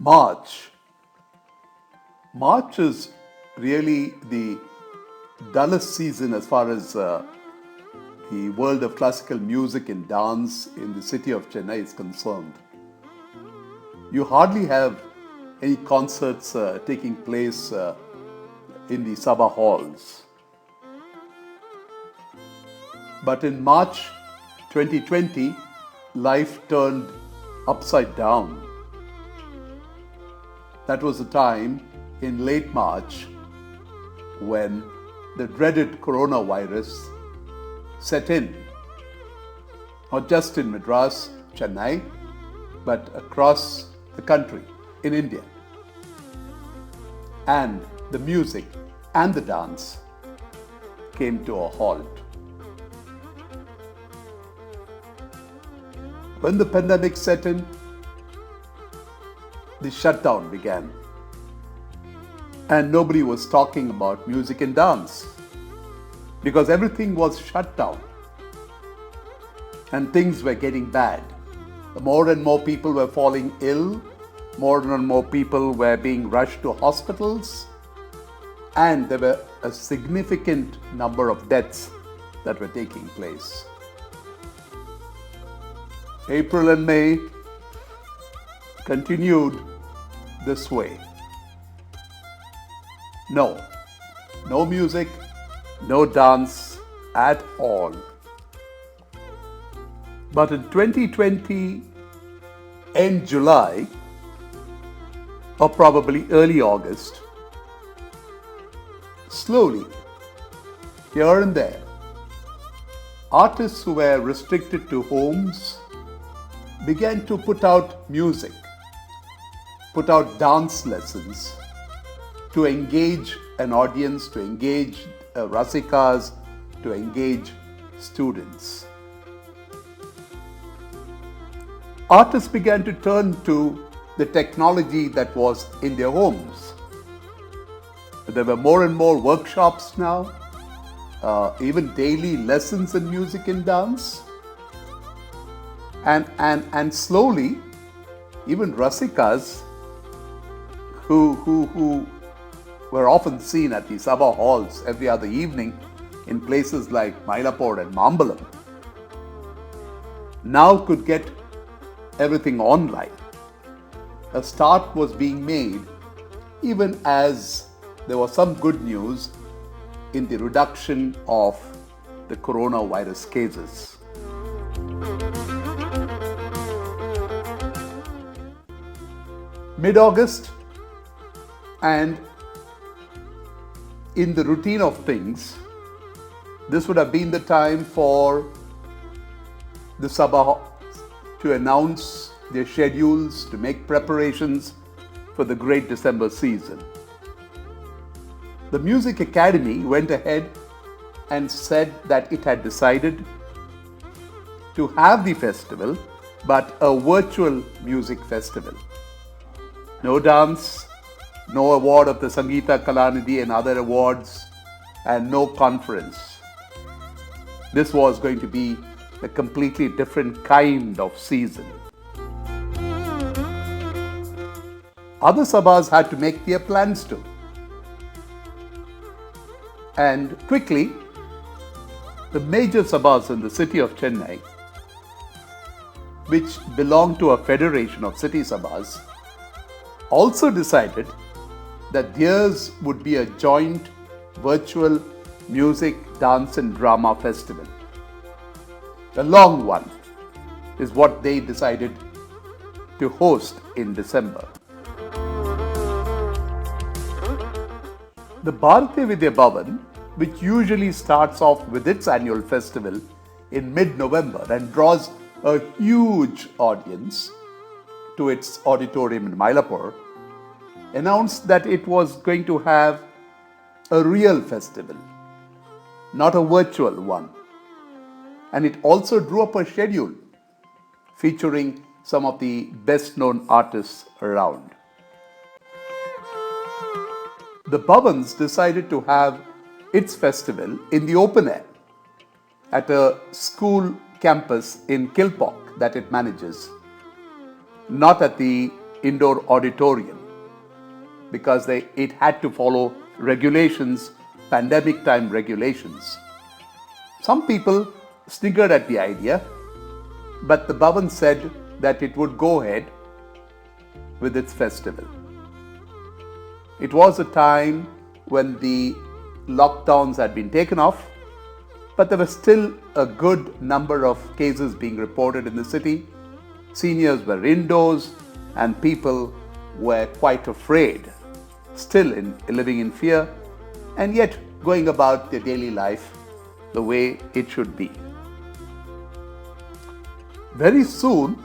March. March is really the dullest season as far as the world of classical music and dance in the city of Chennai is concerned. You hardly have any concerts taking place in the Sabha halls. But in March 2020, life turned upside down. That was the time in late March when the dreaded coronavirus set in, not just in Madras, Chennai, but across the country in India. And the music and the dance came to a halt. When the pandemic set in, the shutdown began. And nobody was talking about music and dance because everything was shut down and things were getting bad. More and more people were falling ill, more and more people were being rushed to hospitals, and there were a significant number of deaths that were taking place. April and May continued this way. No music, no dance at all. But in 2020, end July, or probably early August, slowly, here and there, artists who were restricted to homes began to put out music, put out dance lessons to engage an audience, to engage rasikas, to engage students. Artists began to turn to the technology that was in their homes. There were more and more workshops now, even daily lessons in music and dance. And slowly, even rasikas who were often seen at the Sabha halls every other evening in places like Mylapore and Mambalam, now could get everything online. A start was being made, even as there was some good news in the reduction of the coronavirus cases. Mid-August, and in the routine of things, this would have been the time for the Sabha to announce their schedules, to make preparations for the great December season. The Music Academy went ahead and said that it had decided to have the festival, but a virtual music festival. No dance, no award of the Sangeet Kalanidhi and other awards, and no conference. This was going to be a completely different kind of season. Other sabhas had to make their plans too. And quickly, the major sabhas in the city of Chennai, which belong to a federation of city sabhas, also decided that theirs would be a joint virtual music, dance and drama festival. The long one is what they decided to host in December. The Bharatiya Vidya Bhavan, which usually starts off with its annual festival in mid-November and draws a huge audience to its auditorium in Mylapore, announced that it was going to have a real festival, not a virtual one. And it also drew up a schedule featuring some of the best-known artists around. The Bhavans decided to have its festival in the open air at a school campus in Kilpauk that it manages, not at the indoor auditorium because it had to follow regulations, pandemic time regulations. Some people sniggered at the idea, but the Bhavan said that it would go ahead with its festival. It was a time when the lockdowns had been taken off, but there was still a good number of cases being reported in the city. Seniors were indoors and people were quite afraid, still living in fear, and yet going about their daily life the way it should be. Very soon,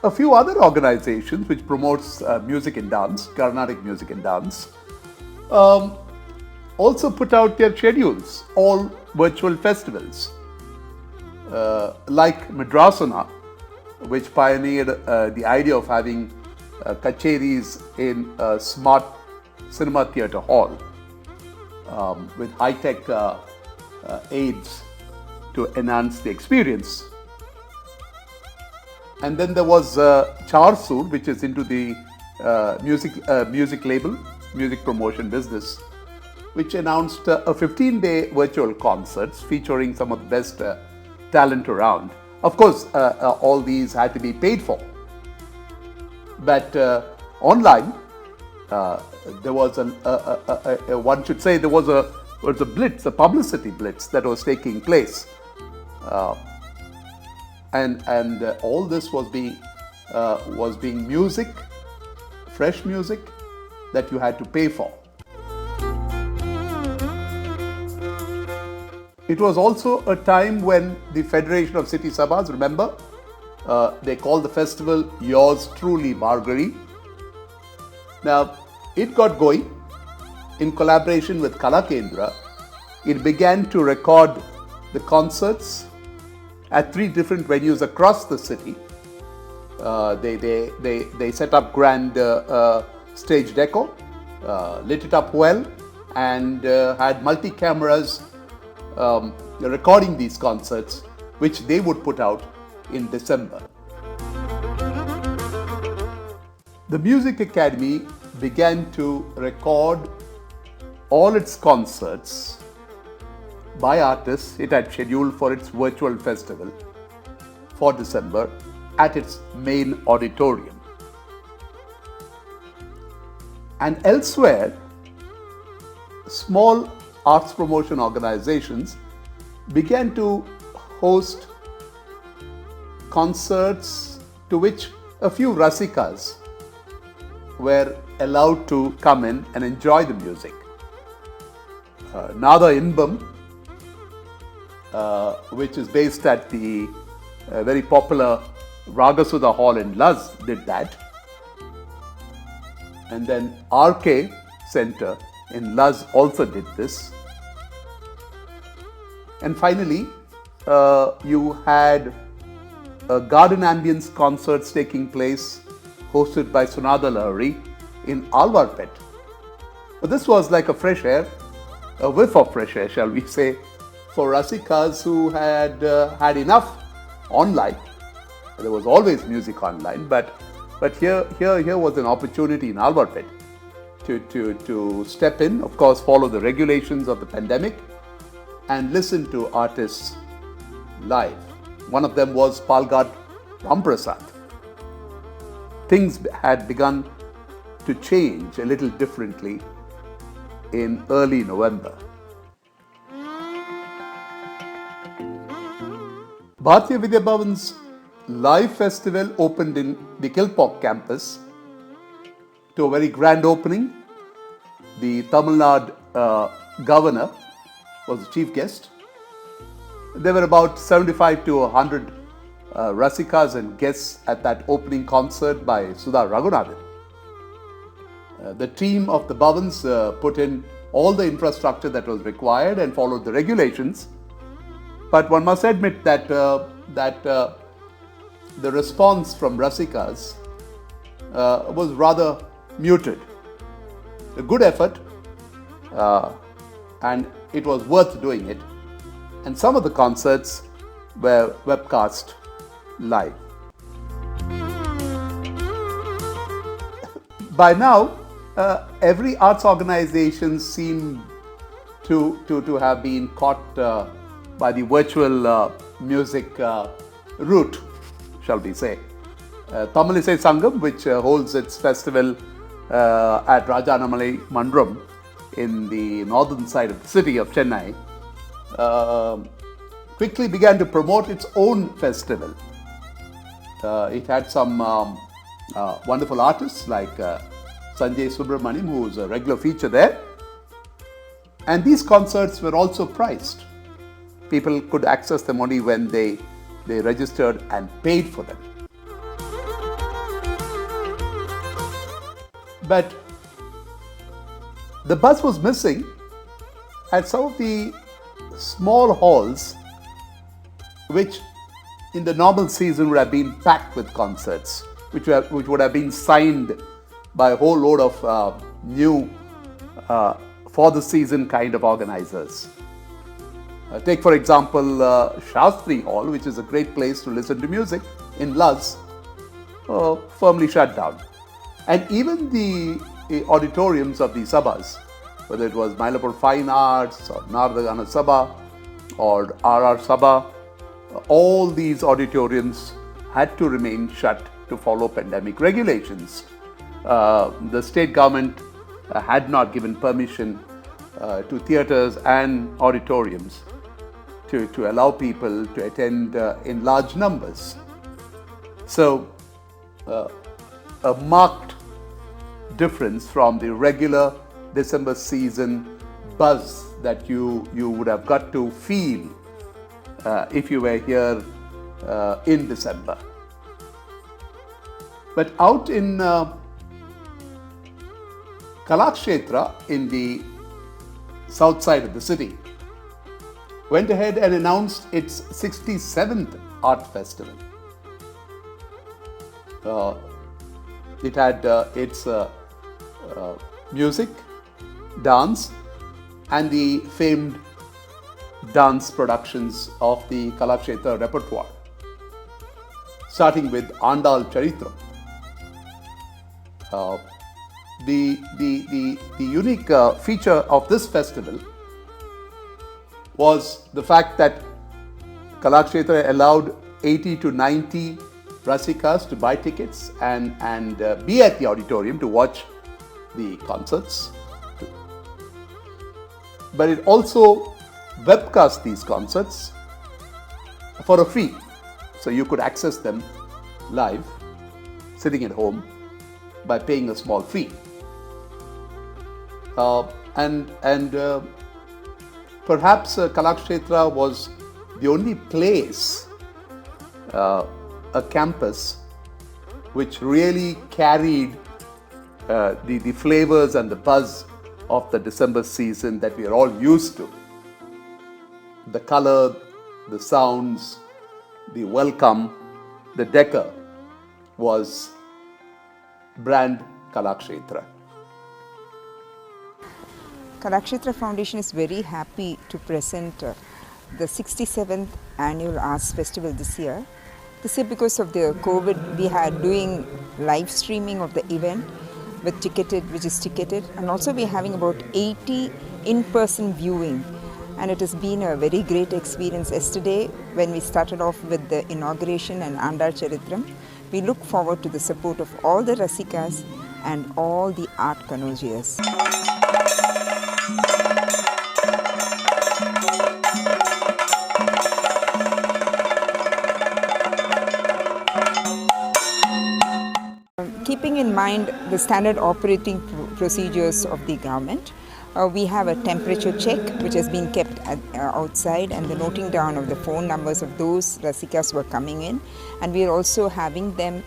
a few other organizations which promotes music and dance, Carnatic music and dance, also put out their schedules, all virtual festivals. Like Madrasana, which pioneered the idea of having kacheris in a smart cinema theatre hall with high-tech aids to enhance the experience. And then there was Charsoor, which is into the music label, music promotion business, which announced a 15-day virtual concerts featuring some of the best talent around. Of course, all these had to be paid for. But online, there was one should say there was a blitz, a publicity blitz that was taking place. And all this was being music, fresh music that you had to pay for. It was also a time when the Federation of City Sabhas, remember, they called the festival Yours Truly Margari. Now, it got going in collaboration with Kala Kendra. It began to record the concerts at 3 different venues across the city. They set up grand stage deco, lit it up well, and had multi-cameras recording these concerts, which they would put out in December. The Music Academy began to record all its concerts by artists it had scheduled for its virtual festival for December at its main auditorium. And elsewhere, small arts promotion organizations began to host concerts to which a few rasikas were allowed to come in and enjoy the music. Nada Inbam, which is based at the very popular Ragasudha Hall in Luz, did that. And then RK Center in Luz also did this. And finally, you had garden ambience concerts taking place hosted by Sunada Lahari in Alwarpet. But this was like a fresh air, a whiff of fresh air, shall we say, for Rasikas who had had enough online. There was always music online, but here was an opportunity in Alwarpet to step in, of course, follow the regulations of the pandemic and listen to artists live. One of them was Palghat Ramprasad. Things had begun to change a little differently in early November. Bharatiya Vidya Bhavan's live festival opened in the Kilpauk campus to a very grand opening. The Tamil Nadu governor was the chief guest. There were about 75 to 100 Rasikas and guests at that opening concert by Sudha Raghunathan. The team of the Bhavans put in all the infrastructure that was required and followed the regulations. But one must admit that the response from Rasikas was rather muted. A good effort, and it was worth doing it. And some of the concerts were webcast live. By now, every arts organization seemed to have been caught by the virtual music route, shall we say. Normalcy Sangam, which holds its festival at Rajanamalai Mandram in the northern side of the city of Chennai, quickly began to promote its own festival. It had some wonderful artists like Sangeet who is a regular feature there. And these concerts were also priced. People could access them only when they registered and paid for them. But the buzz was missing at some of the small halls, which in the normal season would have been packed with concerts, which would have been signed by a whole load of new for the season kind of organizers. Take for example Shastri Hall, which is a great place to listen to music in Luz, firmly shut down. And even the auditoriums of the Sabhas, whether it was Mylapore Fine Arts or RR Sabha or RR Sabha, all these auditoriums had to remain shut to follow pandemic regulations. The state government had not given permission to theatres and auditoriums to allow people to attend in large numbers. So, a marked difference from the regular December season buzz that you would have got to feel if you were here in December. But out in Kalakshetra in the south side of the city, went ahead and announced its 67th art festival. It had its music, dance, and the famed dance productions of the Kalakshetra repertoire, starting with Andal Charitram. The unique feature of this festival was the fact that Kalakshetra allowed 80 to 90 Rasikas to buy tickets and be at the auditorium to watch the concerts. But it also webcast these concerts for a fee. So you could access them live, sitting at home, by paying a small fee. Perhaps Kalakshetra was the only place, a campus, which really carried the flavors and the buzz of the December season that we are all used to. The color, the sounds, the welcome, the decor was brand Kalakshetra. Kalakshetra Foundation is very happy to present the 67th annual Arts Festival this year. This year, because of the COVID, we are doing live streaming of the event which is ticketed, and also we are having about 80 in-person viewing, and it has been a very great experience. Yesterday, when we started off with the inauguration and Andal Charitram, we look forward to the support of all the Rasikas and all the art connoisseurs. Keeping in mind the standard operating procedures of the government, we have a temperature check which has been kept outside, and the noting down of the phone numbers of those Rasikas who are coming in, and we are also having them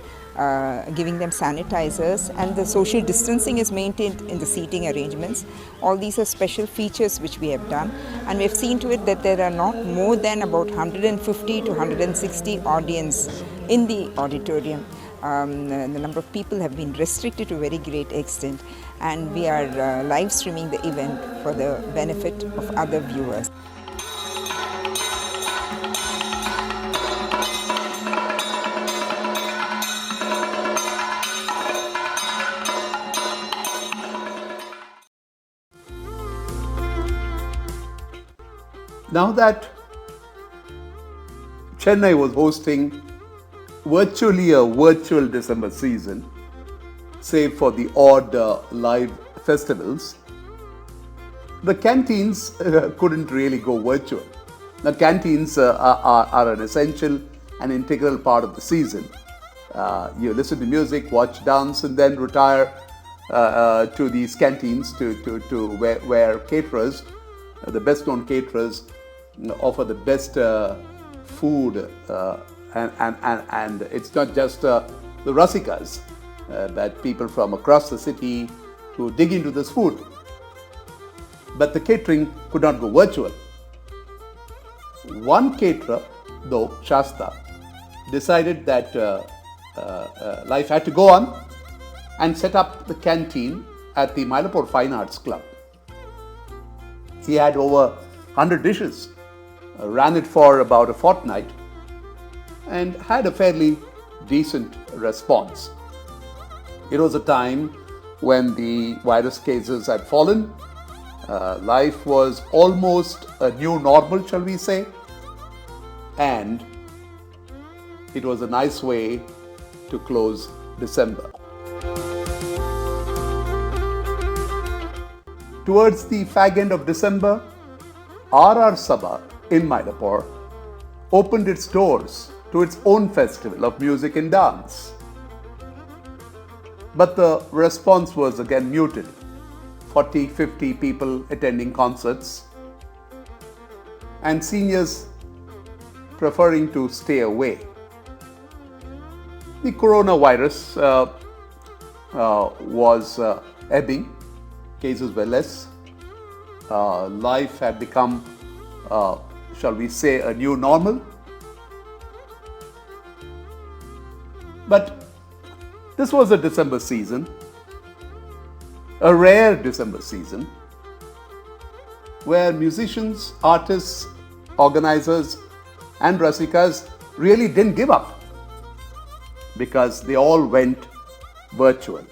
giving them sanitizers, and the social distancing is maintained in the seating arrangements. All these are special features which we have done, and we have seen to it that there are not more than about 150 to 160 audience in the auditorium. The number of people have been restricted to a very great extent, and we are live streaming the event for the benefit of other viewers. Now that Chennai was hosting virtually a virtual December season, save for the odd live festivals, the canteens couldn't really go virtual. Now, canteens are an essential and integral part of the season. You listen to music, watch dance, and then retire to these canteens where caterers, the best known caterers, offer the best food, and it's not just the Rasikas, but people from across the city who dig into this food. But the catering could not go virtual. One caterer, though, Shasta, decided that life had to go on and set up the canteen at the Mylapore Fine Arts Club. He had over 100 dishes, ran it for about a fortnight, and had a fairly decent response. It was a time when the virus cases had fallen. Life was almost a new normal, shall we say, and it was a nice way to close December. Towards the fag end of December, RR Sabha in Mylapore opened its doors to its own festival of music and dance. But the response was again muted. 40, 50 people attending concerts, and seniors preferring to stay away. The coronavirus was ebbing, cases were less, life had become, shall we say, a new normal. But this was a December season, a rare December season, where musicians, artists, organizers, and Rasikas really didn't give up, because they all went virtual.